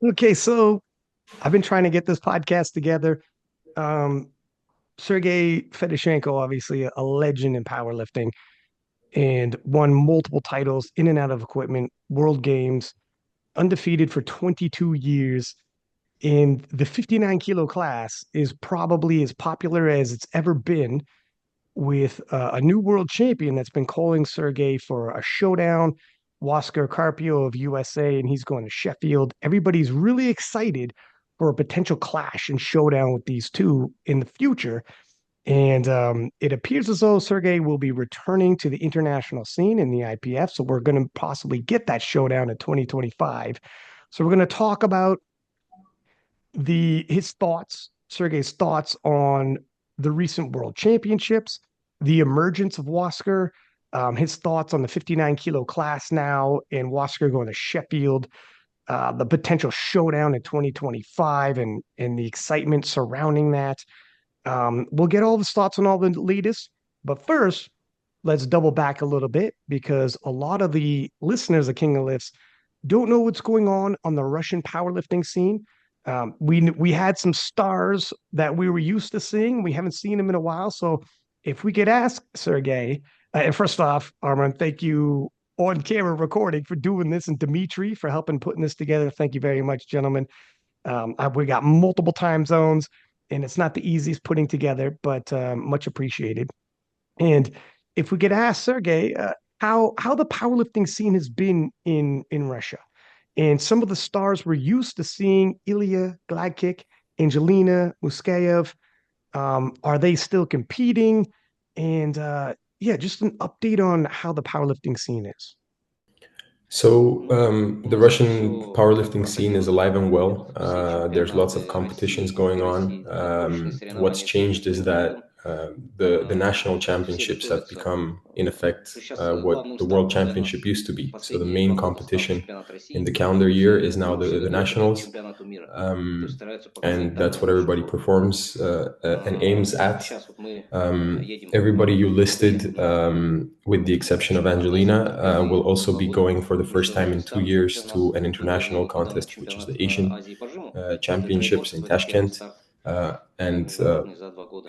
Okay, so I've been trying to get this podcast together. Um, Sergey Fedoshenko, obviously a legend in powerlifting, and won multiple titles in and out of equipment, world games, undefeated for 22 years. And the 59 kilo class is probably as popular as it's ever been, with a new world champion that's been calling Sergey for a showdown, Wascar Carpio of USA, and he's going to Sheffield. Everybody's really excited for a potential clash and showdown with these two in the future. And it appears as though Sergey will be returning to the international scene in the IPF. So we're going to possibly get that showdown in 2025. So we're going to talk about his thoughts, Sergey's thoughts on the recent World Championships, the emergence of Wascar, his thoughts on the 59 kilo class now, and Wascar going to Sheffield, the potential showdown in 2025, and the excitement surrounding that. We'll get all his thoughts on all the latest, but first, let's double back a little bit because a lot of the listeners of King of Lifts don't know what's going on the Russian powerlifting scene. We had some stars that we were used to seeing. We haven't seen them in a while. So if we could ask Sergey, and first off, Arman, thank you on camera recording for doing this, and Dimitri for helping putting this together. Thank you very much, gentlemen. We got multiple time zones, and it's not the easiest putting together, but much appreciated. And if we could ask Sergey, how the powerlifting scene has been in Russia, and some of the stars we're used to seeing, Ilya Gladkick, Angelina Muskayev, are they still competing? And yeah, just an update on how the powerlifting scene is. The Russian powerlifting scene is alive and well. There's lots of competitions going on. What's changed is that the national championships have become, in effect, what the World Championship used to be. So the main competition in the calendar year is now the nationals, and that's what everybody performs and aims at. Everybody you listed, with the exception of Angelina, will also be going for the first time in 2 years to an international contest, which is the Asian Championships in Tashkent. And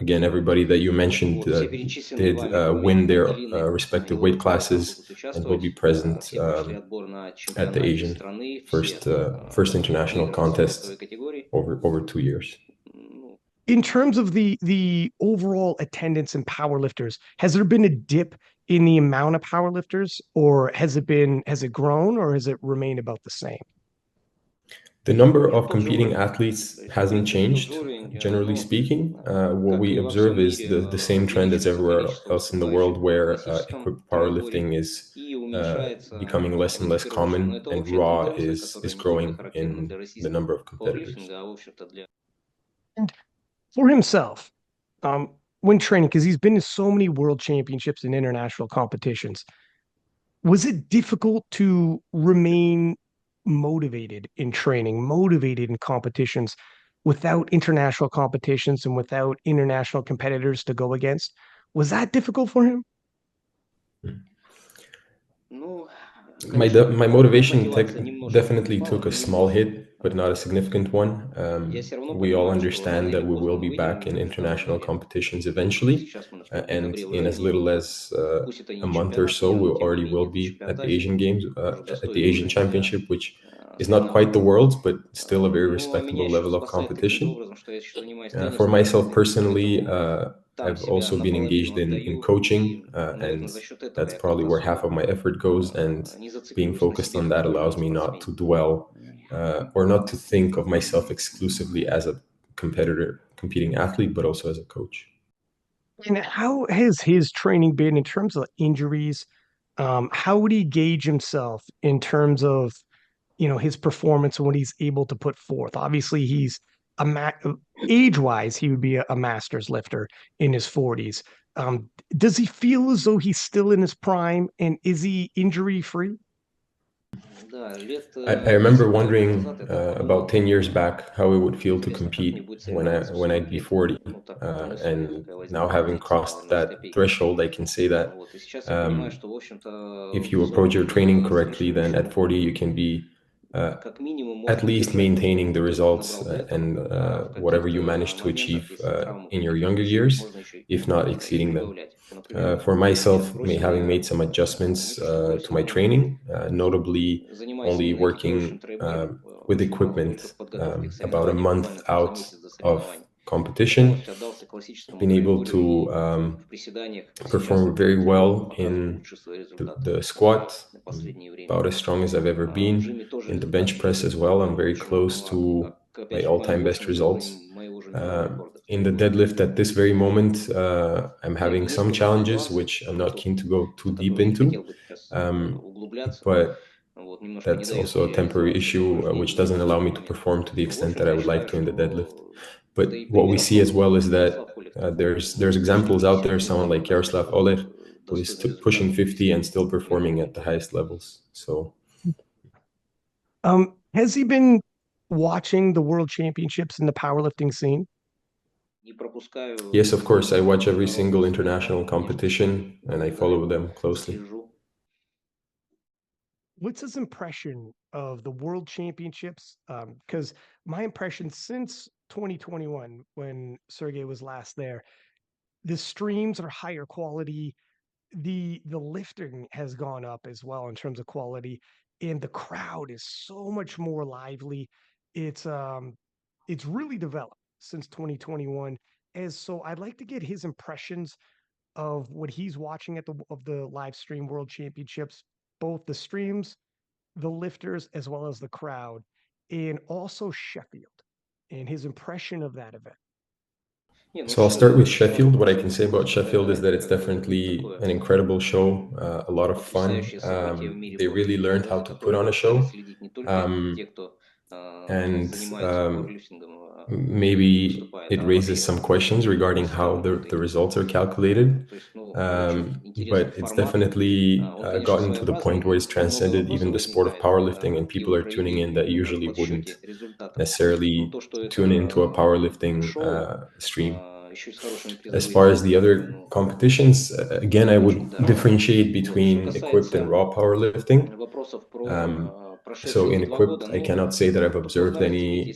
again, everybody that you mentioned did win their respective weight classes and will be present at the Asian first international contest over 2 years. In terms of the overall attendance and powerlifters, has there been a dip in the amount of powerlifters, or has it grown, or has it remained about the same? The number of competing athletes hasn't changed, generally speaking. What we observe is the same trend as everywhere else in the world, where equipped powerlifting is becoming less and less common, and raw is growing in the number of competitors. And for himself, when training, because he's been to so many world championships and international competitions, was it difficult to remain motivated in training, motivated in competitions without international competitions and without international competitors to go against? Was that difficult for him? My motivation definitely took a small hit, but not a significant one. We all understand that we will be back in international competitions eventually, and in as little as a month or so, we already will be at the Asian Games, at the Asian Championship, which is not quite the world's, but still a very respectable level of competition. For myself personally, I've also been engaged in coaching, and that's probably where half of my effort goes. And being focused on that allows me not to dwell or not to think of myself exclusively as a competitor, competing athlete, but also as a coach. And how has his training been in terms of injuries? How would he gauge himself in terms of, his performance and what he's able to put forth? Obviously, he's age-wise, he would be a master's lifter in his 40s. Does he feel as though he's still in his prime, and is he injury free? I remember wondering about 10 years back how it would feel to compete when I'd be 40. And now having crossed that threshold, I can say that if you approach your training correctly, then at 40 you can be at least maintaining the results and whatever you managed to achieve in your younger years, if not exceeding them. For myself, having made some adjustments to my training, notably only working with equipment about a month out of competition, been able to perform very well in the squat, about as strong as I've ever been. In the bench press as well, I'm very close to my all-time best results. In the deadlift at this very moment, I'm having some challenges, which I'm not keen to go too deep into. Um, but that's also a temporary issue, which doesn't allow me to perform to the extent that I would like to in the deadlift. But what we see as well is that there's examples out there, someone like Yaroslav Oleg, who is pushing 50 and still performing at the highest levels. So Has he been watching the World Championships in the powerlifting scene? yes, of course, I watch every single international competition and I follow them closely. What's his impression of the World Championships? Because my impression since 2021, when Sergey was last there, the streams are higher quality. The lifting has gone up as well in terms of quality, and the crowd is so much more lively. It's um it's really developed since 2021. As so I'd like to get his impressions of what he's watching at the live stream World Championships, both the streams, the lifters, as well as the crowd, and also Sheffield and his impression of that event. So I'll start with Sheffield. What I can say about Sheffield is that it's definitely an incredible show, a lot of fun. They really learned how to put on a show. Um, and maybe it raises some questions regarding how the results are calculated. But it's definitely gotten to the point where it's transcended even the sport of powerlifting, and people are tuning in that usually wouldn't necessarily tune into a powerlifting stream. As far as the other competitions, again, I would differentiate between equipped and raw powerlifting. Um, so in equipped, I cannot say that I've observed any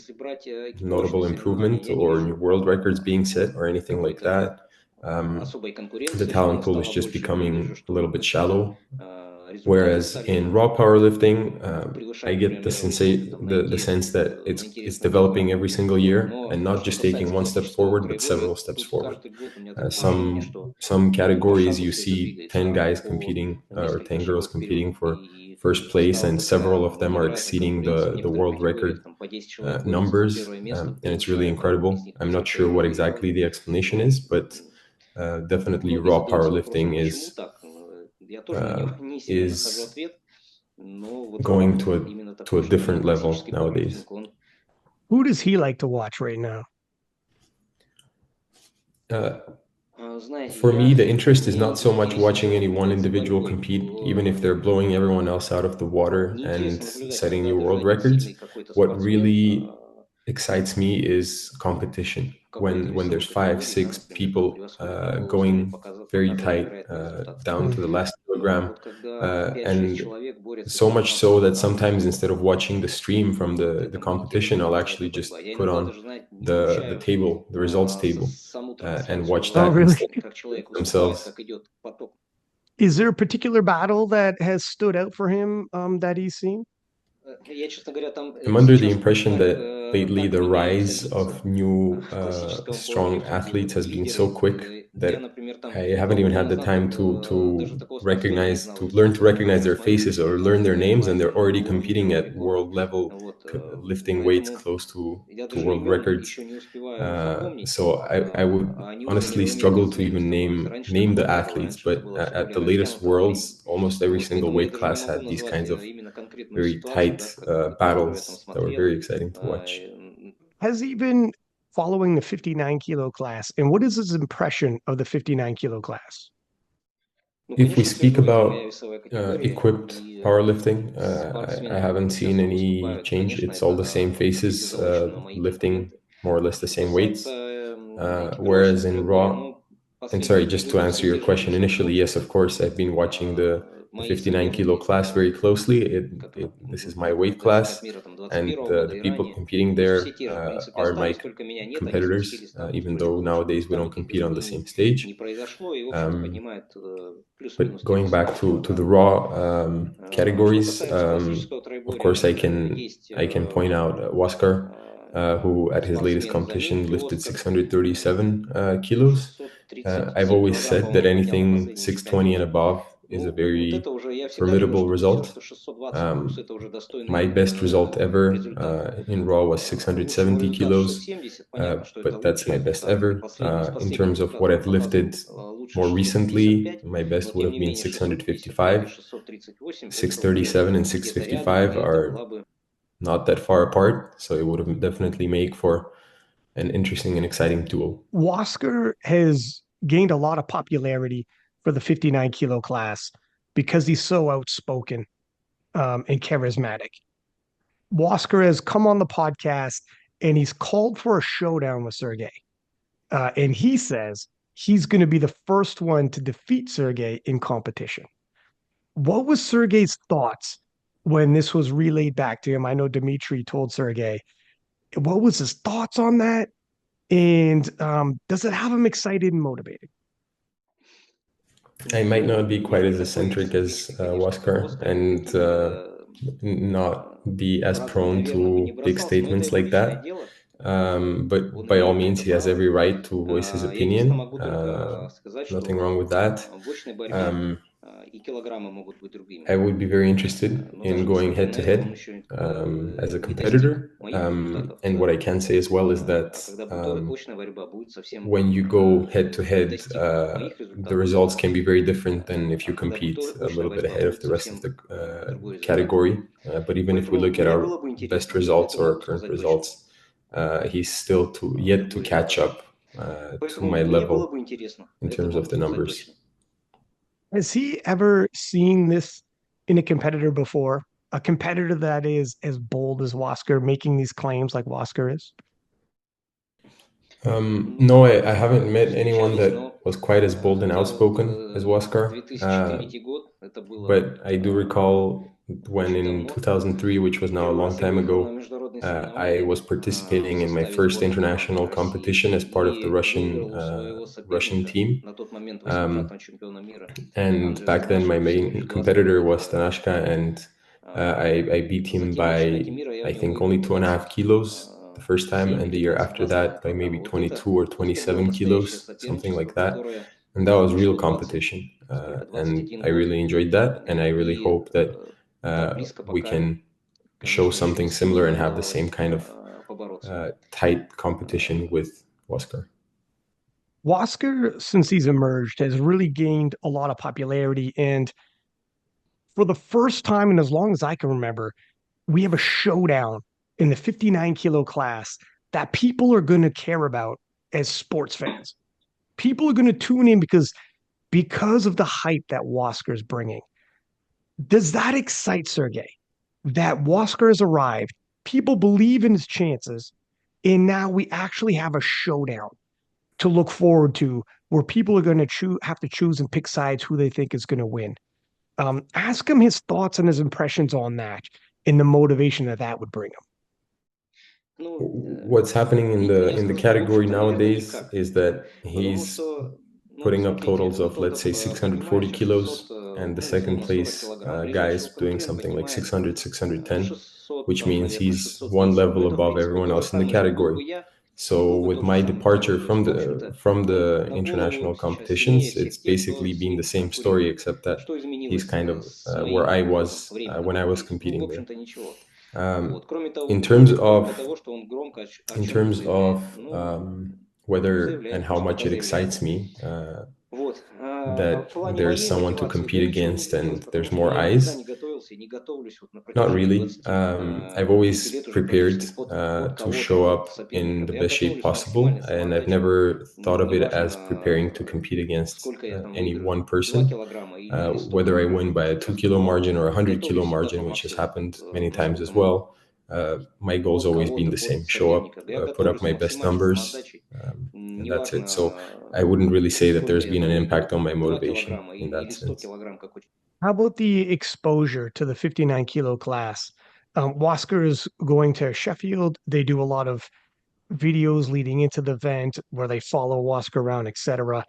notable improvement or new world records being set or anything like that. Um, the talent pool is just becoming a little bit shallow. Whereas in raw powerlifting, I get the sense that it's developing every single year and not just taking one step forward, but several steps forward. Some categories you see 10 guys competing or 10 girls competing for first place, and several of them are exceeding the world record numbers, and it's really incredible. I'm not sure what exactly the explanation is, but definitely raw powerlifting is going to a different level nowadays. Who does he like to watch right now? Uh, for me, the interest is not so much watching any one individual compete, even if they're blowing everyone else out of the water and setting new world records. What really excites me is competition. When there's five, six people going very tight down to the last kilogram, and so much so that sometimes instead of watching the stream from the competition, I'll actually just put on the table, the results table, and watch Oh, that really? instead of themselves. Is there a particular battle that has stood out for him that he's seen? I'm under the impression that lately the rise of new strong athletes has been so quick that I haven't even had the time to learn to recognize their faces or learn their names, and they're already competing at world level, lifting weights close to world records. So I would honestly struggle to even name the athletes, but at the latest Worlds, almost every single weight class had these kinds of very tight battles that were very exciting to watch. Has he been following the 59 kilo class? And what is his impression of the 59 kilo class? If we speak about equipped powerlifting, I haven't seen any change. It's all the same faces lifting more or less the same weights. Whereas in raw, And sorry, just to answer your question, initially, yes, of course, I've been watching the 59 kilo class very closely. This is my weight class, and the people competing there are my competitors, even though nowadays we don't compete on the same stage. Um, but going back to the raw categories, of course, I can point out Wascar, who at his latest competition lifted 637 kilos. I've always said that anything 620 and above is a very formidable result. Um, my best result ever in raw was 670 kilos, but that's my best ever. In terms of what I've lifted more recently, my best would have been 655. 637 and 655 are not that far apart, so it would have definitely make for an interesting and exciting duel. Wasker has gained a lot of popularity for the 59 kilo class because he's so outspoken and charismatic. Wasker has come on the podcast and he's called for a showdown with Sergey. And he says he's going to be the first one to defeat Sergey in competition. What was Sergey's thoughts when this was relayed back to him? I know Dmitry told Sergey. What was his thoughts on that? And does it have him excited and motivated? I might not be quite as eccentric as Waskar and not be as prone to big statements like that. But by all means, he has every right to voice his opinion. Nothing wrong with that. Um, I would be very interested in going head to head as a competitor. And what I can say as well is that when you go head to head, the results can be very different than if you compete a little bit ahead of the rest of the category. But even if we look at our best results or our current results, he's still yet to catch up to my level in terms of the numbers. Has he ever seen this in a competitor before? A competitor that is as bold as Wasker, making these claims like Wasker is? No, I haven't met anyone that was quite as bold and outspoken as Waskar. But I do recall when in 2003, which was now a long time ago, I was participating in my first international competition as part of the Russian team. And back then, my main competitor was Tanashka, and I beat him by, I think, only 2.5 kilos the first time, and the year after that by maybe 22 or 27 kilos, something like that. And that was real competition. And I really enjoyed that. And I really hope that we can show something similar and have the same kind of tight competition with Waskar. Wasker, since he's emerged, has really gained a lot of popularity. And for the first time in as long as I can remember, we have a showdown in the 59 kilo class that people are going to care about as sports fans. People are going to tune in because of the hype that Wasker is bringing. Does that excite Sergey? That Wasker has arrived, people believe in his chances, and now we actually have a showdown to look forward to where people are going to have to choose and pick sides who they think is going to win. Ask him his thoughts and his impressions on that and the motivation that would bring him. What's happening in the category nowadays is that he's putting up totals of, let's say, 640 kilos, and the second place guy is doing something like 600, 610, which means he's one level above everyone else in the category. So with my departure from the international competitions, it's basically been the same story, except that he's kind of where I was when I was competing there. In terms of whether and how much it excites me that there's someone to compete against and there's more eyes. Not really. I've always prepared to show up in the best shape possible, and I've never thought of it as preparing to compete against any one person. Whether I win by a 2 kilo margin or a 100 kilo margin, which has happened many times as well, my goal's always been the same: show up, put up my best numbers, and that's it. So I wouldn't really say that there's been an impact on my motivation in that sense. How about the exposure to the 59 kilo class? Wascar is going to Sheffield. They do a lot of videos leading into the event where they follow Wascar around, etc.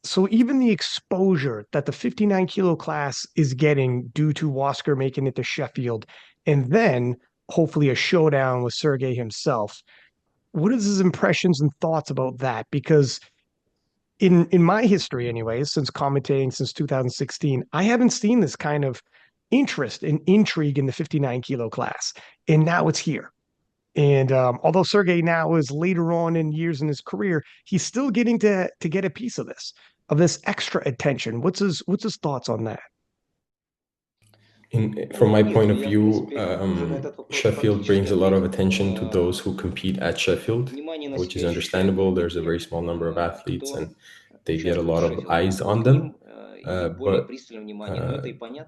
So even the exposure that the 59 kilo class is getting due to Wascar making it to Sheffield, and then hopefully a showdown with Sergey himself. What is his impressions and thoughts about that? Because in my history, anyways, since commentating since 2016, I haven't seen this kind of interest and intrigue in the 59 kilo class, and now it's here. And although Sergey now is later on in years in his career, he's still getting to get a piece of this extra attention. What's his thoughts on that? From my point of view, Sheffield brings a lot of attention to those who compete at Sheffield, which is understandable. There's a very small number of athletes, and they get a lot of eyes on them. But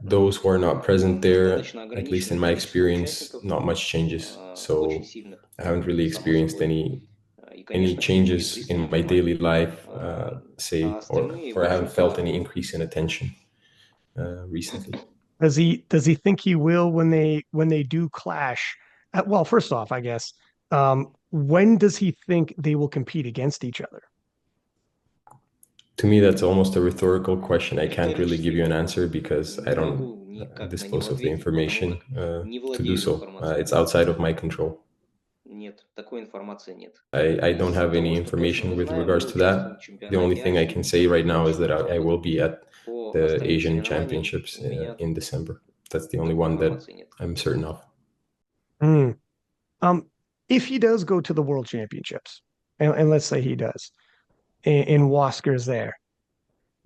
those who are not present there, at least in my experience, not much changes. So I haven't really experienced any changes in my daily life, say, or I haven't felt any increase in attention recently. Does he think he will when they do clash? Well, first off, I guess, when does he think they will compete against each other? To me, that's almost a rhetorical question. I can't really give you an answer because I don't dispose of the information to do so. It's outside of my control. I don't have any information with regards to that. The only thing I can say right now is that I will be at the Asian Championships in December. That's the only one that I'm certain of. Hmm. Um, if he does go to the World Championships, and let's say he does, and Wasker's there,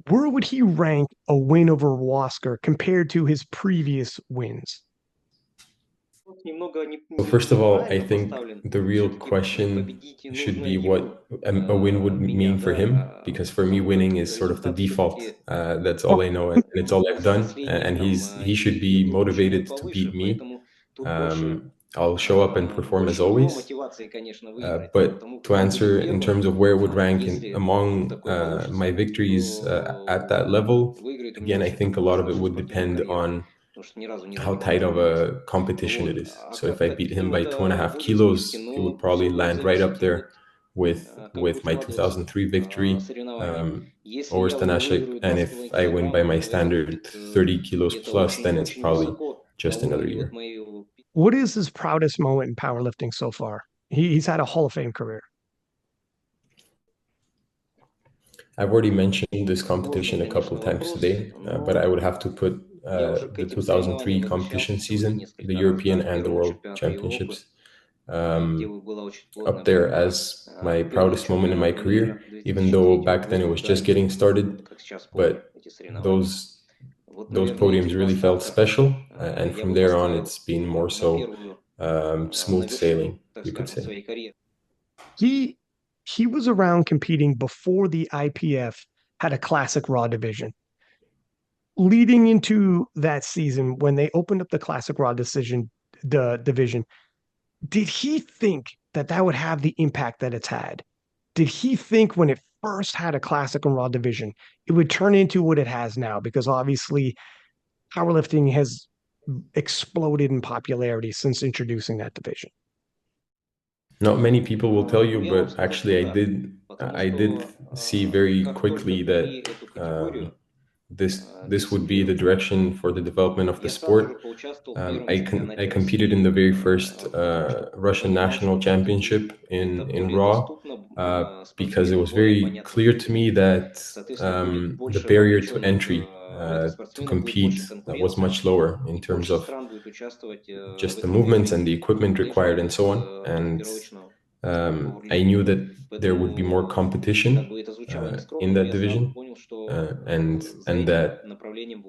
where would he rank a win over Wasker compared to his previous wins? So first of all, I think the real question should be what a win would mean for him, because for me, winning is sort of the default. That's all I know, and it's all I've done. And he should be motivated to beat me. I'll show up and perform as always. But to answer in terms of where it would rank among my victories at that level, again, I think a lot of it would depend on how tight of a competition it is. So if I beat him by 2.5 kilos, it would probably land right up there with my 2003 victory over Stanashik. And if I win by my standard 30 kilos plus, then it's probably just another year. What is his proudest moment in powerlifting so far? He's had a Hall of Fame career. I've already mentioned this competition a couple of times today, but I would have to put the 2003 competition season, the European and the World Championships, up there as my proudest moment in my career, even though back then it was just getting started. But those those podiums really felt special, and from there on, it's been more so smooth sailing, you could say. He he was around competing before the IPF had a classic raw division. Leading into that season, when they opened up the classic raw the division, did he think that that would have the impact that it's had? Did he think when it first had a classic and raw division, it would turn into what it has now? Because obviously, powerlifting has exploded in popularity since introducing that division. Not many people will tell you, but actually, I did see very quickly that this would be the direction for the development of the sport. I competed in the very first Russian national championship in Raw because it was very clear to me that the barrier to entry to compete was much lower in terms of just the movements and the equipment required and so on. And I knew that there would be more competition in that division, and that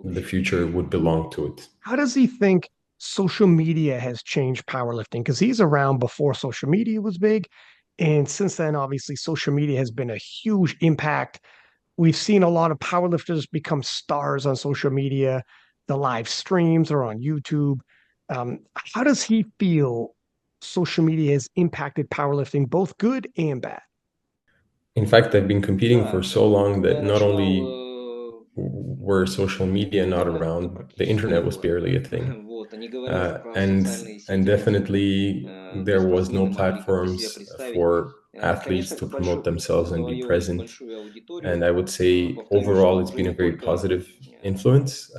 the future would belong to it. How does he think social media has changed powerlifting? Because he's around before social media was big. And since then, obviously, social media has been a huge impact. We've seen a lot of powerlifters become stars on social media. The live streams are on YouTube. How does he feel social media has impacted powerlifting, both good and bad? In fact, I've been competing for Да, so long когда that я not начинал only were social media not интернета то around, the практически не internet was было. barely a thing. Вот, а не говоря уже про And социальные and сети какие-то, definitely где there was no спортсмены могли как-то себя platforms представить. for athletes Конечно, to это promote большой плюс, themselves and be завоевывает present. большую And аудиторию. I would say Повторюсь, overall что it's уже been a не very только positive influence.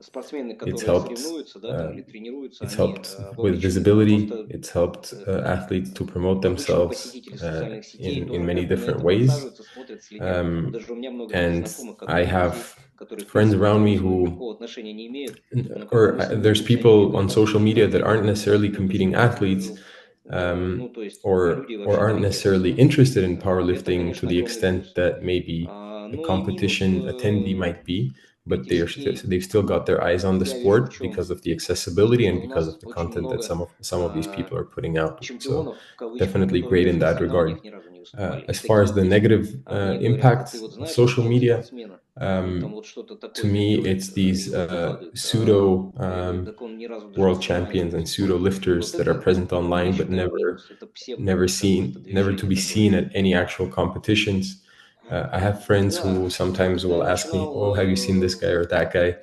спортсмены, It's которые helped соревнуются, да, там uh, или тренируются, it's они helped with вовлечены. visibility. Просто It's helped athletes to promote обычные themselves посетители социальных сетей in тоже many как бы на different это ways. подсаживаются, смотрят, следят. Вот Um, даже у меня много таких and знакомых, I которые, друзей, have которые, в friends принципе, к around me поwerlifting who никакого отношения не имеют, но когда мы or с ними there's видимся, они мне people on говорят, social слушай, media вот that я aren't там necessarily столько competing денег athletes, положил. Ну, um, то есть люди or вообще aren't necessarily заинтересованы. interested in Это, powerlifting to конечно, the огромный extent плюс. that maybe a Ну и минус competition attendee might be, but этих сетей, they've still got their eyes on the я вижу в sport чем. because of the accessibility and Что у because of нас the очень content that много some of these people are putting out. So чемпионов, в кавычках, definitely которые great даже in на that regard. соревнованиях ни разу не выступали. И As far такие as the есть. negative А мне говорят, да ты impacts вот of знаешь social такого media, спортсмена, он там um, вот что-то to такое me, делает, it's и these вот выкладывает. pseudo Я говорю, так он ни разу даже на world соревнованиях не champions and pseudo выступал. И lifters вот that are это, present я online but считаю, never минус. Это псевдо какое-то never to движение be такое. seen at any actual competitions. I have friends Да, who sometimes когда will я ask me, начинал, "Oh, have you seen this guy or that guy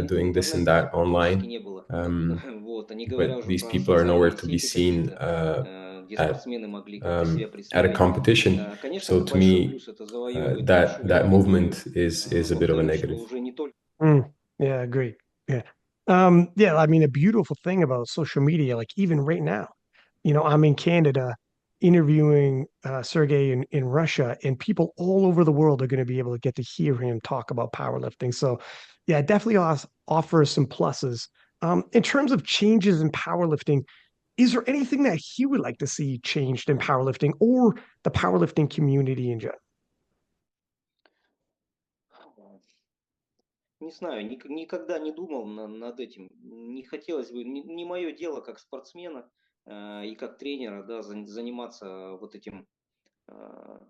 doing this and интернета that практически online?" не было. Um, Вот, а не говоря but уже these про people are nowhere социальные to be сети seen какие-то, где at спортсмены могли как-то себя at a представить. competition. Конечно, So это to большой me, плюс, это завоевывает that большую that аудиторию. movement is a bit of a Повторюсь, что negative. уже не только Mm, yeah, agree. Yeah. Yeah, I mean, a beautiful thing about social media, like even right now, I'm in Canada interviewing Sergey in Russia, and people all over the world are going to be able to get to hear him talk about powerlifting. So, yeah, it definitely offers some pluses. In terms of changes in powerlifting, is there anything that he would like to see changed in powerlifting or the powerlifting community in general? не знаю, никогда не думал над этим. Не хотелось бы, не мое дело как спортсмена и как тренера, да, заниматься вот этим, а,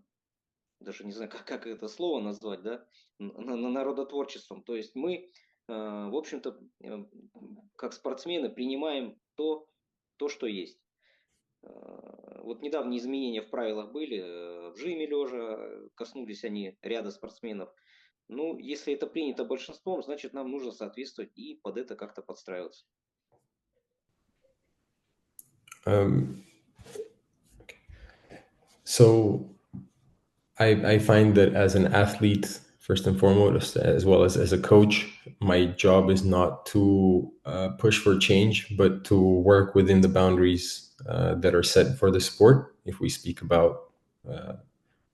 даже не знаю, как это слово назвать, да, народотворчеством. То есть мы, в общем-то, как спортсмены принимаем то, что есть. Вот недавние изменения в правилах были, в жиме лежа, коснулись они ряда спортсменов. Ну, если это принято большинством, значит, нам нужно соответствовать и под это как-то подстраиваться. Um, so I find that as an athlete, first and foremost, as well as a coach, my job is not to push for change, but to work within the boundaries that are set for the sport. If we speak about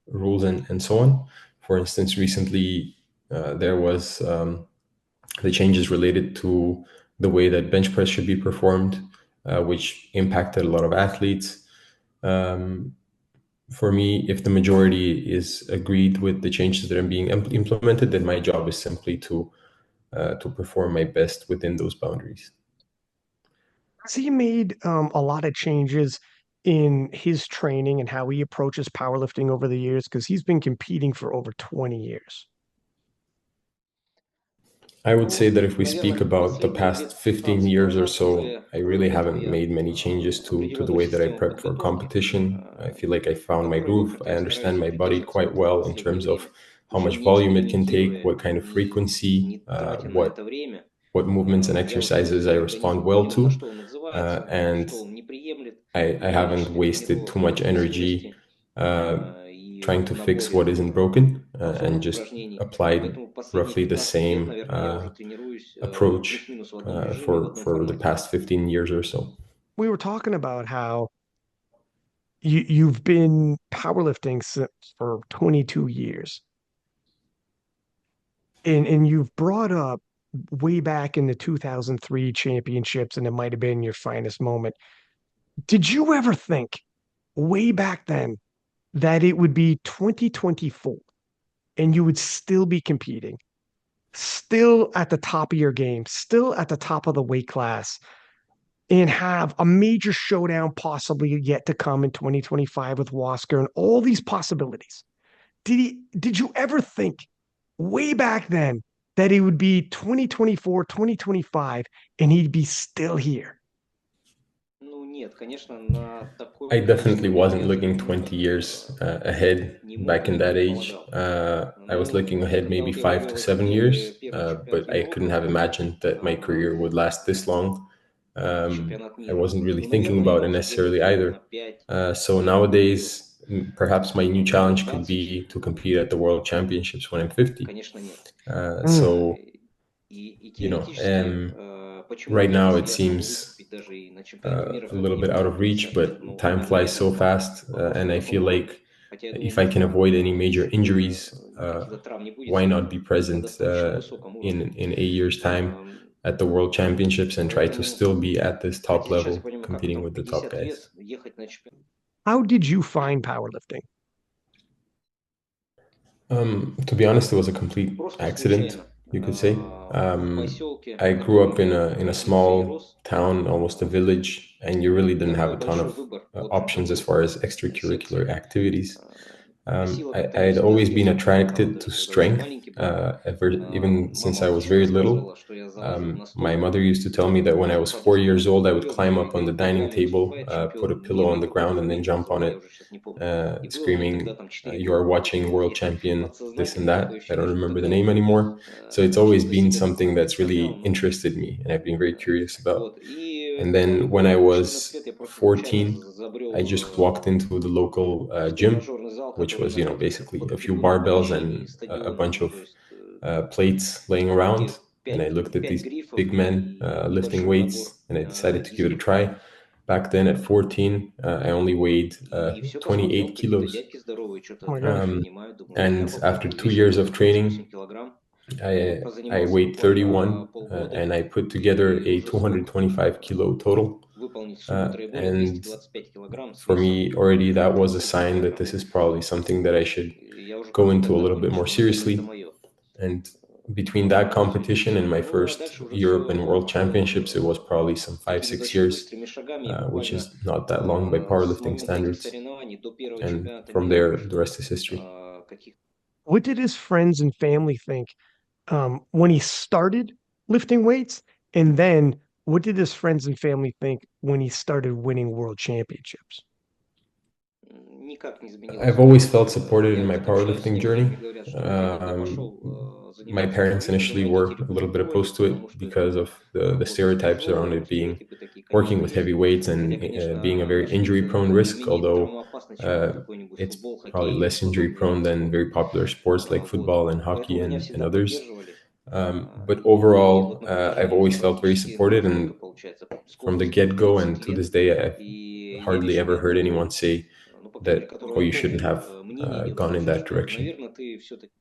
rules and so on. For instance, recently there was the changes related to the way that bench press should be performed, which impacted a lot of athletes. Um, for me, if the majority is agreed with the changes that are being implemented, then my job is simply to perform my best within those boundaries. Has he made a lot of changes in his training and how he approaches powerlifting over the years? Because he's been competing for over 20 years. I would say Ну, that if we speak наверное, about the последние past лет 15 15 years or назад so, уже I really выработал haven't я made many changes to the определенную way that I систему prep for подготовки, competition. I feel like I found my которой, в groove. общем-то, I я understand стараюсь и my body придерживаться quite вот в well in последнее terms of время, how уже much не volume it can take, экспериментируя, what kind of не frequency, тратя на это время. what movements and Я вот свой exercises I организм respond well понял, на to, что он отзывается, and что он не приемлет. I Я haven't лично wasted too тренировок much energy интенсивности uh, и trying to в fix what наборе isn't broken and обзорных just упражнений. applied Поэтому последние roughly the 15 лет, same наверное, я уже тренируюсь approach плюс-минус в одном режиме, в одном for the формате. past 15 years or so. We were talking about how you've been powerlifting for 22 years. And you've brought up way back in the 2003 championships, and it might have been your finest moment. Did you ever think way back then that it would be 2024 and you would still be competing, still at the top of your game, still at the top of the weight class, and have a major showdown possibly yet to come in 2025 with Wascar and all these possibilities? Did you ever think way back then that it would be 2024, 2025, and he'd be still here? нет, конечно, на I такое definitely количество wasn't побед, looking ну, 20 как years ahead не мог back и in не that age. предполагал. I was Ну, looking ahead когда maybe он 5 to 7 years, первый чемпионат but I couldn't have Европы, imagined that my career would last this long. чемпионат I мира, wasn't really ну, thinking наверное, about я it уже где-то necessarily год either. на 5 So вперед. nowadays, perhaps my new Но challenge could 20, be to compete at the World Championships when I'm 50. конечно, нет. Mm. So, И you know, теоретически, почему right нет, now если it я смогу seems выступить даже и на чемпионате мира a little bit out в of reach, 50 лет, but ну, time flies so наверное, fast. вопрос в And I feel другом. like Хотя я думаю, if I будет can здорово, avoid any major чтобы injuries, каких-то травм не будет, why сыграть not be на present достаточно высоком уровне. in 8 years' time Ам, at the World Championships and try to Поэтому, still be at this top хотя сейчас я level, понимаю, как competing там в with the top 50 guys? лет ехать на чемпионат. How did you find powerlifting? To be honest, it was a complete Просто accident, случайно. you could say. В поселке, I в grew up котором in a я родился и small рос, town, almost a village, and you really didn't там have был a ton большой of выбор от options as любых far as extracurricular секций. activities. Сила I had повторюсь, да, always been если там attracted to даже когда я strength, маленький был, even since мама I was very little. рассказывала, что я залазил на My стол, mother used to tell me that when I was 4 years old, I would climb up on the dining главный table, выступает put a чемпион pillow мира on the по ground, and then поwerlifting jump on называли, я it, уже сейчас не помню. И было мне тогда screaming, там 4 "You are года. watching World Я Champion this and подсознательно такое that." I don't ощущение, что remember the тогда name уже anymore. So it's always что-то been себе такое something that's представлял, really но interested me, and I've been very curious about. вот. И And когда then мне when I было 14 лет, was я просто случайно 14, I забрел just walked into the local в gym, тренажерный зал, which который was, находится в basically a few подпитом barbells помещении and a стадиона. bunch Ну, of то есть plates laying around. таких And I looked at пять these грифов big men и lifting небольшой набор weights, and I decided to give it a дисков. try. Back then at 14, I only weighed И все посмотрел, 28 какие-то kilos. дядьки здоровые, Oh что-то my gosh. поднимают. Думаю, ну, я And after попробую. 2 years Весил of 28 training, килограмм. I Позанимался weighed буквально 31, полгода. and I put together И a уже смог 225 kilo total. выполнить сумму троеборья And 225 килограмм с for me, весом already that was a 31 sign that килограмм. this is probably something that I should И я уже go как-то into a тогда little bit понял, more что, наверное, это seriously. мое. And between that Попробовал все это competition and дело. my Ну, а first дальше уже Europe and World Championships, it was все probably some five, какими-то 6 очень years, быстрыми шагами. И which буквально is not that long by с powerlifting момента этих standards. соревнований до первого And чемпионата from мира there, the прошло rest is history. каких What did his friends and family think when he started lifting weights? And then what did his friends and family think when he started winning world championships? никак не изменилось I've то, always felt что supported in я my вот общаюсь с powerlifting некоторыми, journey. мне говорят, что вот я когда пошел My заниматься parents initially пауэрлифтингом, were родители a little bit порекомендовали, opposed to потому it что это because of the работа с stereotypes around тяжелым, it being стереотипы такие, working конечно, with heavy есть. weights Хотя, and being a конечно, very injury это prone не risk, менее although травмоопасно, чем какой-нибудь it's футбол, probably хоккей и less injury подобные prone виды than very спорта. popular sports like Вот. football and hockey Поэтому меня and всегда others. поддерживали. But И вот overall, на I've протяжении always felt very практически, supported, сколько and получается, from the скоро get-go 30 and to лет, this day, I've и я hardly вижу, ever я heard помню, anyone say ну, по примеру, that, которого oh, я you shouldn't помню, have мнение gone in делалось, that что, direction. наверное, ты все-таки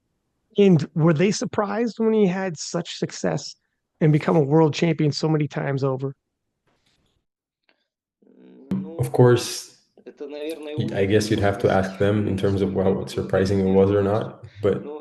And were they surprised when he had such success and become a world champion so many times over? Of ну, course, это, наверное, у I них guess you'd have просто to ask them in terms of насколько how это было для surprising них it was or неожиданностью. not. But Но,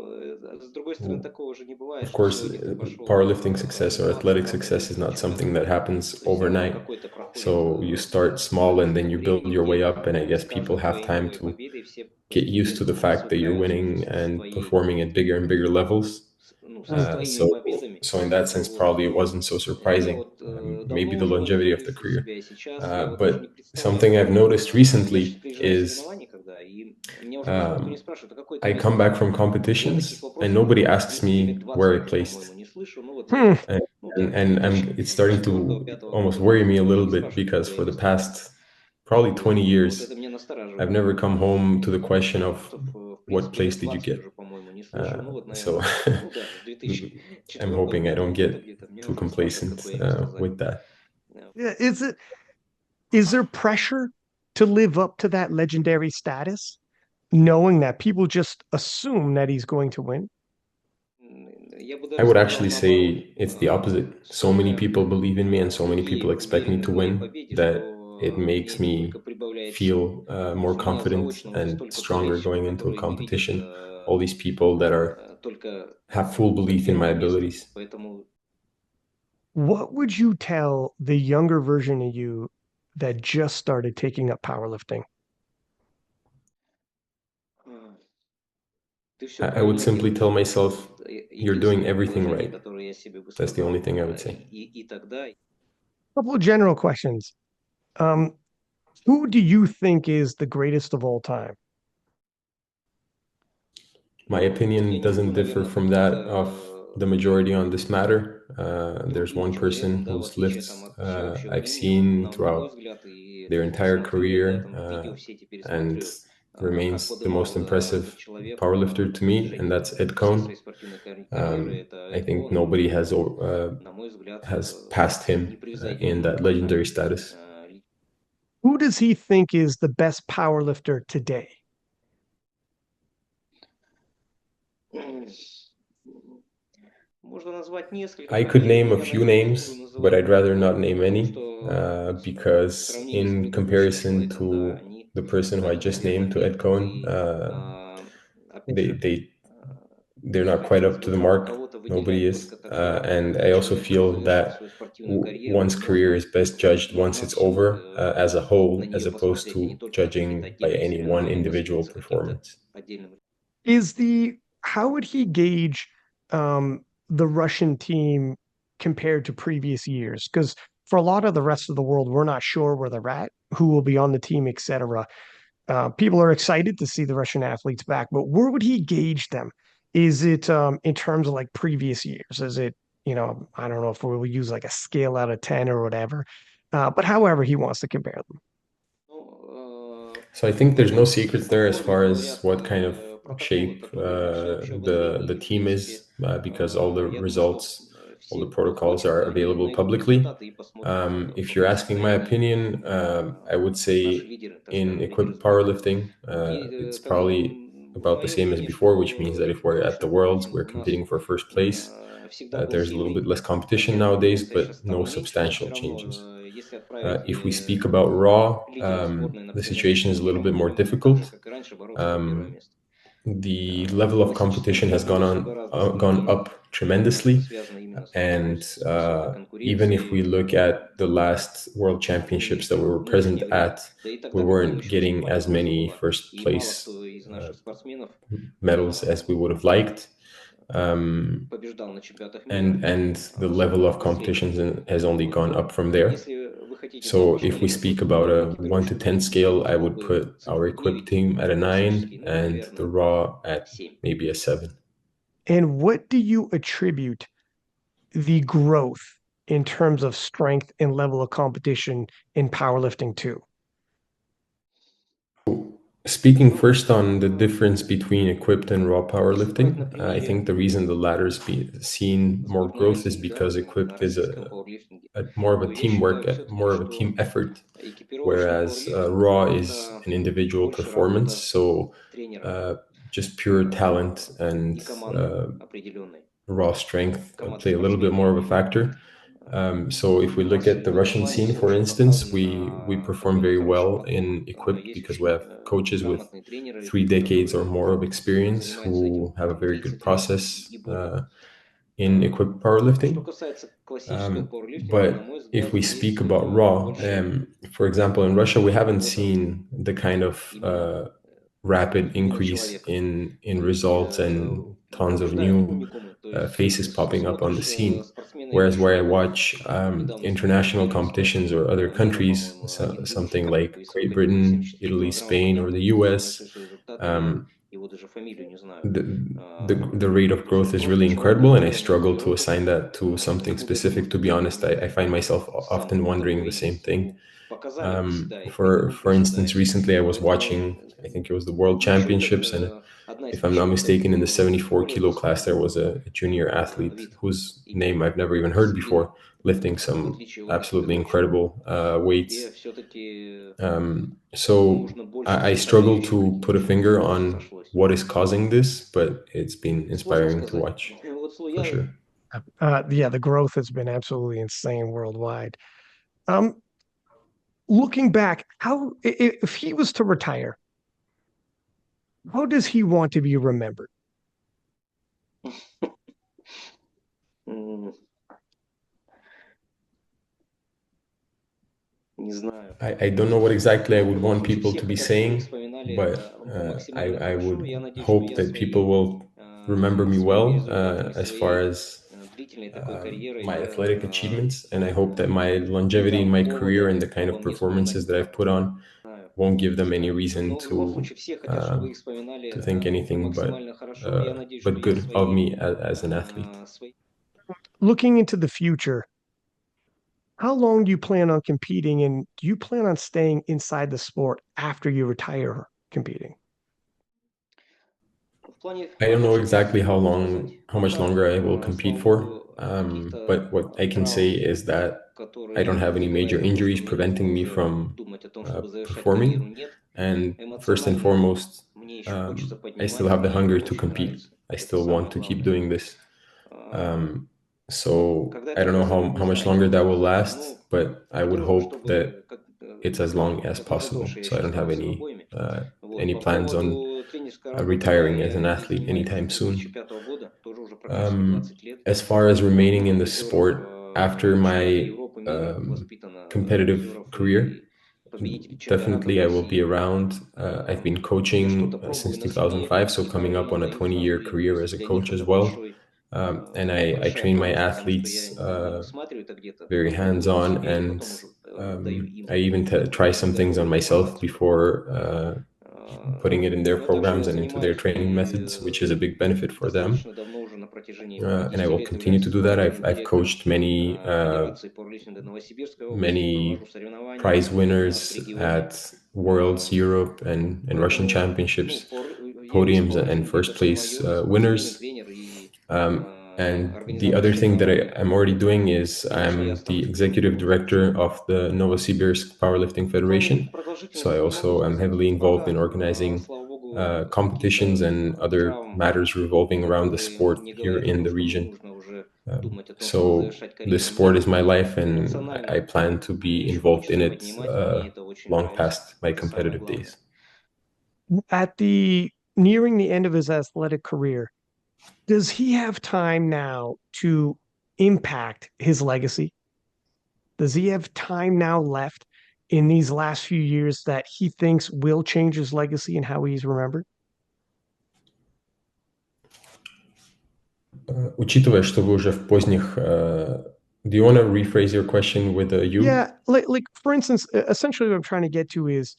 с другой стороны, такого же не бывает, of что course, сегодня ты пошел powerlifting success or заниматься, athletic завтра success ты is not чемпионом something that мира. happens То есть все равно overnight. какой-то проходит So you start small and then you build your way времени, up, and I guess с people каждой have твоей time новой to победой все get used to постепенно the fact that you're свыкаются winning and твоей, performing at bigger and bigger levels. ну, с Mm. твоими So, победами. so in that sense, Вот. probably it wasn't so Я surprising. вот Maybe давно the уже в этом longevity of the уверился в career. себя, и сейчас я вот даже не But представляю. something I've noticed Я сейчас recently приезжаю с is соревнований, когда, и меня уже по факту не спрашивают, а какое ты I место come back from занял? Я таких competitions and вопросов nobody уже, в asks принципе, лет me where 20, I placed. по-моему, не слышу. Ну вот Hmm. за, And, ну and, там, and, после and it's starting четвертого, to пятого almost года worry me a уже little не bit спрашивают, because какое я for the место занял. past probably 20 Вот это years, меня I've настораживает. never come home to the question of Вопросов, в what принципе, place лет did you 20 get? уже, по-моему, не слышу. Ну вот, So наверное, ну да, с I'm 2004 hoping I don't пятого года get где-то меня too уже спрашивают, complacent какое я место занял. with that. Да. Yeah. Is there pressure to live up to that legendary status, knowing that people just assume that he's going to win? Я бы I даже would сказал actually наоборот. say it's the opposite. So many Столько people believe in me and so many people людей expect me уверены to в моей win победе, that it что мне makes это только me прибавляет сил. feel То more есть у меня confident заочно уже and столько stronger болельщиков, going into a которые не видят competition. All these people that are только have full belief in my первое место. abilities. Поэтому What would you tell the younger version of you that just started taking up powerlifting? ты все I would правильно simply делаешь. tell myself, Вот you're doing единственное everything предложение, right. которое я себе бы That's the only сказал thing I would say. и тогда, A couple of general questions. Who do you think is the greatest of all time? My opinion doesn't differ from that of the majority on this matter. There's one person whose lifts I've seen throughout their entire career and remains the most impressive powerlifter to me, and that's Ed Cohn. I think nobody has passed him in that legendary status. Who does he think is the best powerlifter today? I could name a few names, but I'd rather not name any because, in comparison to the person who I just named, to Ed Cohn, they they they're not quite up to the mark. Nobody is, and I also feel that one's career is best judged once it's over as a whole, as opposed to judging by any one individual performance. Is the How would he gauge the Russian team compared to previous years? Because for a lot of the rest of the world, we're not sure where they're at, who will be on the team, etc. People are excited to see the Russian athletes back, but where would he gauge them? Is it in terms of like previous years? Is it, I don't know if we'll use like a scale out of 10 or whatever, but however he wants to compare them. So I think there's no secrets there as far as what kind of shape the team is, because all the results, all the protocols are available publicly. If you're asking my opinion, I would say in equipped powerlifting, it's probably about the same as before, which means that if we're at the Worlds, we're competing for first place. There's a little bit less competition nowadays, but no substantial changes. If we speak about Raw, the situation is a little bit more difficult. The level of competition has gone up tremendously, and even if we look at the last World Championships that we were present at, we weren't getting as many first place medals as we would have liked. And the level of competition has only gone up from there. So if we speak about a 1 to 10 scale, I would put our equipped team at a 9 and the raw at maybe a 7. And what do you attribute the growth in terms of strength and level of competition in powerlifting to? Speaking first on the difference between equipped and raw powerlifting, I think the reason the latter's seen more growth is because equipped is a more of a teamwork, more of a team effort, whereas raw is an individual performance. So just pure talent and raw strength play a little bit more of a factor. So if we look at the Russian scene, for instance, we perform very well in equipped because we have coaches with 3 decades or more of experience who have a very good process in equipped powerlifting. But if we speak about raw, for example, in Russia, we haven't seen the kind of rapid increase in results and tons of new faces popping up on the scene. Whereas where I watch international competitions or other countries, something like Great Britain, Italy, Spain, or the US, the rate of growth is really incredible, and I struggle to assign that to something specific. To be honest, I find myself often wondering the same thing. For instance, recently I was watching, I think it was the World Championships, and if I'm not mistaken, in the 74 kilo class, there was a junior athlete whose name I've never even heard before, lifting some absolutely incredible weights. So I struggle to put a finger on what is causing this, but it's been inspiring to watch for sure. Yeah, the growth has been absolutely insane worldwide. Looking back, if he was to retire, how does he want to be remembered? I don't know what exactly I would want people to be saying, but I would hope that people will remember me well as far as my athletic achievements, and I hope that my longevity in my career and the kind of performances that I've put on won't give them any reason to think anything but good of me as an athlete. Looking into the future, how long do you plan on competing, and do you plan on staying inside the sport after you retire competing? I don't know exactly how much longer I will compete for, but what I can say is that I don't have any major injuries preventing me from performing. And first and foremost, I still have the hunger to compete. I still want to keep doing this. So I don't know how much longer that will last, but I would hope that it's as long as possible. So I don't have any plans on retiring as an athlete anytime soon. As far as remaining in the sport after my competitive career, definitely I will be around. I've been coaching since 2005, so coming up on a 20-year career as a coach as well. And I train my athletes very hands-on, and I even try some things on myself before putting it in their programs and into their training methods, which is a big benefit for them. And I will continue to do that. I've coached many prize winners at Worlds, Europe, and Russian Championships, podiums and first place winners. And the other thing that I'm already doing is I'm the executive director of the Novosibirsk Powerlifting Federation. So I also am heavily involved in organizing competitions and other matters revolving around the sport here in the region. So this sport is my life, and I plan to be involved in it long past my competitive days. At the nearing the end of his athletic career, does he have time now to impact his legacy? Does he have time now left in these last few years that he thinks will change his legacy and how he's remembered? Учитывая, что вы уже в поздних... Do you want to rephrase your question with you? Yeah, like for instance, essentially what I'm trying to get to is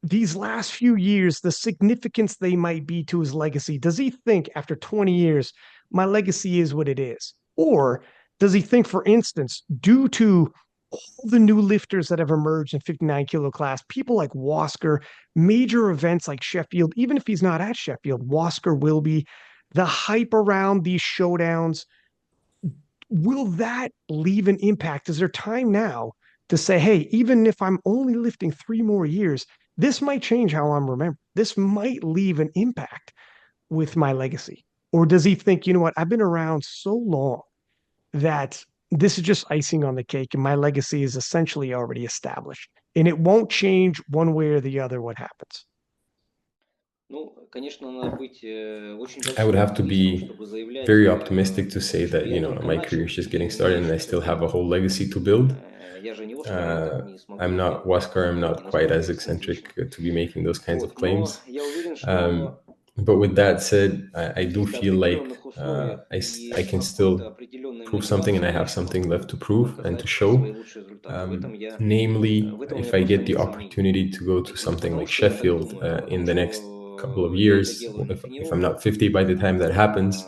these last few years, the significance they might be to his legacy. Does he think after 20 years, my legacy is what it is? Or does he think, for instance, due to all the new lifters that have emerged in 59 kilo class, people like Wascar, major events like Sheffield, even if he's not at Sheffield, Wascar will be, the hype around these showdowns, will that leave an impact? Is there time now to say, hey, even if I'm only lifting 3 more years, this might change how I'm remembered. This might leave an impact with my legacy. Or does he think, you know what, I've been around so long that this is just icing on the cake and my legacy is essentially already established and it won't change one way or the other what happens? I would have to be very optimistic to say that, my career is just getting started and I still have a whole legacy to build. I'm not Wascar, I'm not quite as eccentric to be making those kinds of claims. But with that said, I do feel like I can still prove something and I have something left to prove and to show. Namely, if I get the opportunity to go to something like Sheffield in the next couple of years, if I'm not 50 by the time that happens,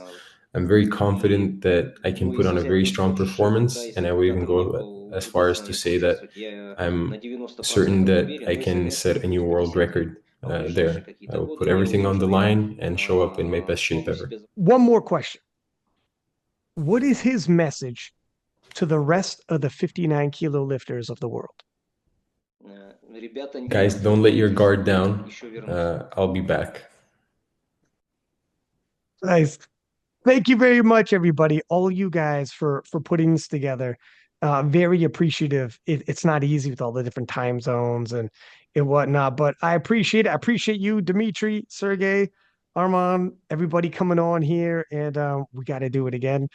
I'm very confident that I can put on a very strong performance, and I would even go as far as to say that I'm certain that I can set a new world record there. I will put everything on the line and show up in my best shape ever. One more question. What is his message to the rest of the 59 kilo lifters of the world? Guys, don't let your guard down. I'll be back. Nice. Thank you very much, everybody. All you guys for putting this together. Very appreciative. It's not easy with all the different time zones and whatnot, but I appreciate it. I appreciate you, Dimitri, Sergey, Arman, everybody coming on here, and we got to do it again.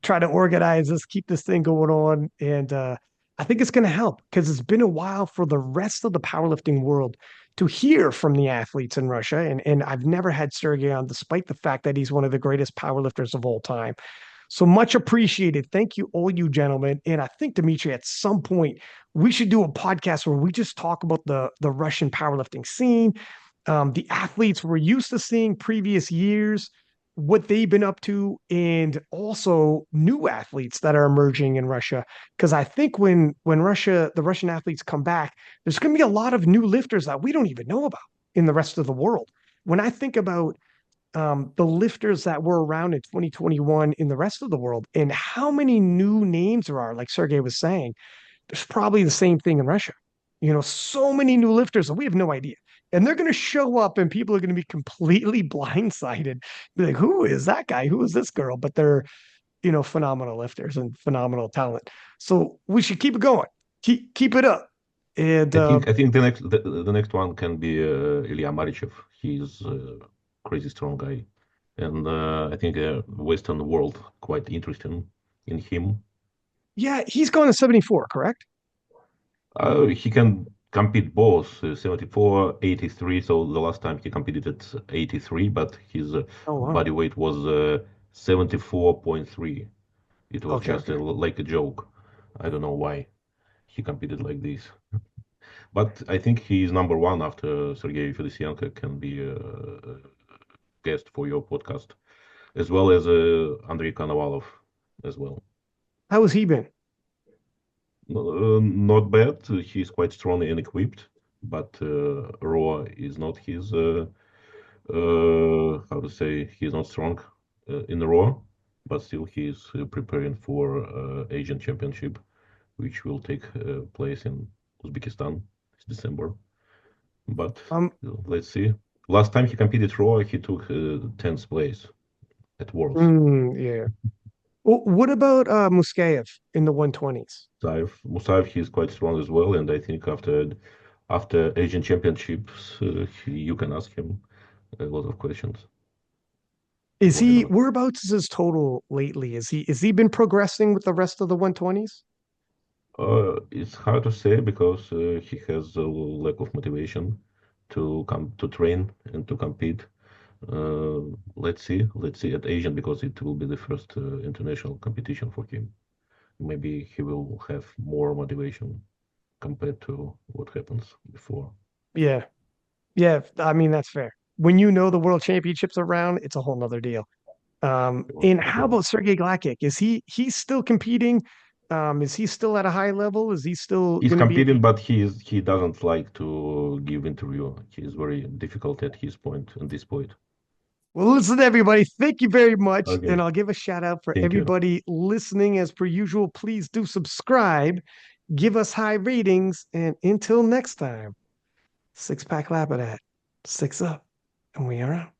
Try to organize this, keep this thing going on, and I think it's going to help because it's been a while for the rest of the powerlifting world to hear from the athletes in Russia. And I've never had Sergey on, despite the fact that he's one of the greatest powerlifters of all time. So much appreciated. Thank you, all you gentlemen. And I think, Dimitri, at some point, we should do a podcast where we just talk about the Russian powerlifting scene, the athletes we're used to seeing previous years, what they've been up to, and also new athletes that are emerging in Russia. Because I think when the Russian athletes come back, there's going to be a lot of new lifters that we don't even know about in the rest of the world. When I think about the lifters that were around in 2021 in the rest of the world and how many new names there are, like Sergey was saying, there's probably the same thing in Russia. So many new lifters that we have no idea. And they're going to show up and people are going to be completely blindsided. Be like, who is that guy? Who is this girl? But they're, phenomenal lifters and phenomenal talent. So we should keep it going. Keep it up. And I think the next one can be Ilya Marichev. He's a crazy strong guy, and I think Western world quite interesting in him. yeah, he's going to 74, correct? He can compete both 74, 83. So the last time he competed at 83, but his Oh, wow. body weight was 74.3. It was Okay, just okay. like a joke. I don't know why he competed like this. But I think he is number one after Sergey Fedosienko can be a guest for your podcast, as well as Andrei Konovalov as well. How has he been? Not bad. He's quite strong and equipped, but raw is not his. How to say? He's not strong in raw, but still he's preparing for Asian Championship, which will take place in Uzbekistan this December. But Um, let's see. Last time he competed raw, he took 10th place at Worlds. yeah. Well, what about Muskayev in the 120s? Musayev, he's quite strong as well, and I think after Asian Championships, you can ask him a lot of questions. Why not? Whereabouts is his total lately? Is he been progressing with the rest of the 120s? It's hard to say because he has a lack of motivation to come to train and to compete. Uh, let's see. Let's see at Asian because it will be the first international competition for him. Maybe he will have more motivation compared to what happens before. Yeah. Yeah, I mean that's fair. When you know the world championships are around, it's a whole nother deal. Sure, And how sure. about Sergey Glakik? He's still competing? Is he still at a high level? Is he still He's going to be a competing, but he doesn't like to give interview. He's very difficult at this point. Well, listen, everybody, thank you very much. And Okay, I'll give a shout out for thank you. everybody listening as per usual. Please do subscribe, give us high ratings, and until next time, six pack Lapidat, six up, and we are out.